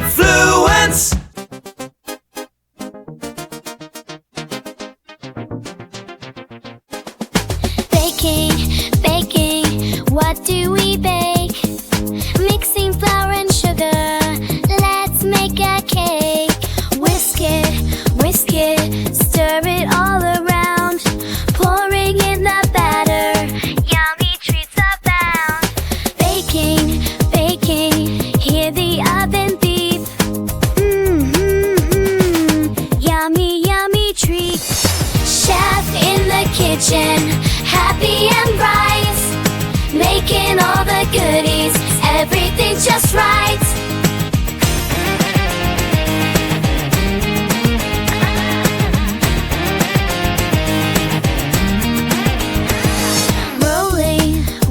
Kidfluence. Baking, what do we bake? Mixing flour and sugar, let's make a cake. Whisk it, stir it all around. Pouring in the batter, yummy treats abound. Baking, hear the oven beep. Yummy treat. Chef in the kitchen, happy and bright, making all the goodies, everything's just right.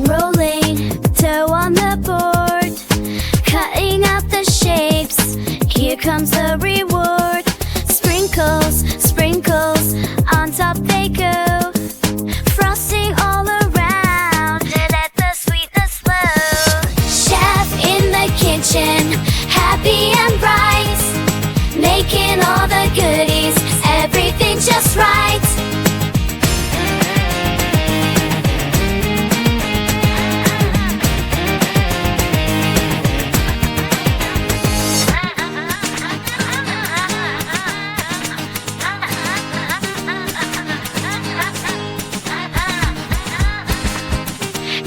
Rolling, dough on the board, cutting up the shapes, here comes the reward. Sprinkles, on top they go, frosting all around to let the sweetness flow. Chef in the kitchen, happy and bright, making all the goodies, everything's just right.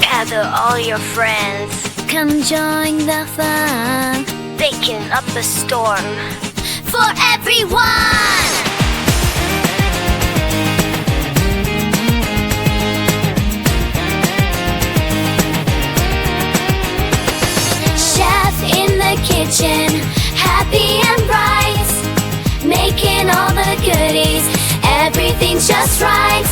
Gather all your friends, come join the fun, baking up a storm for everyone. Chef in the kitchen, happy and bright, making all the goodies, everything's just right.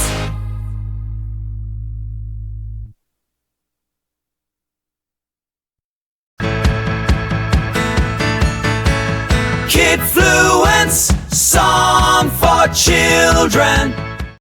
Kidfluence, song for children.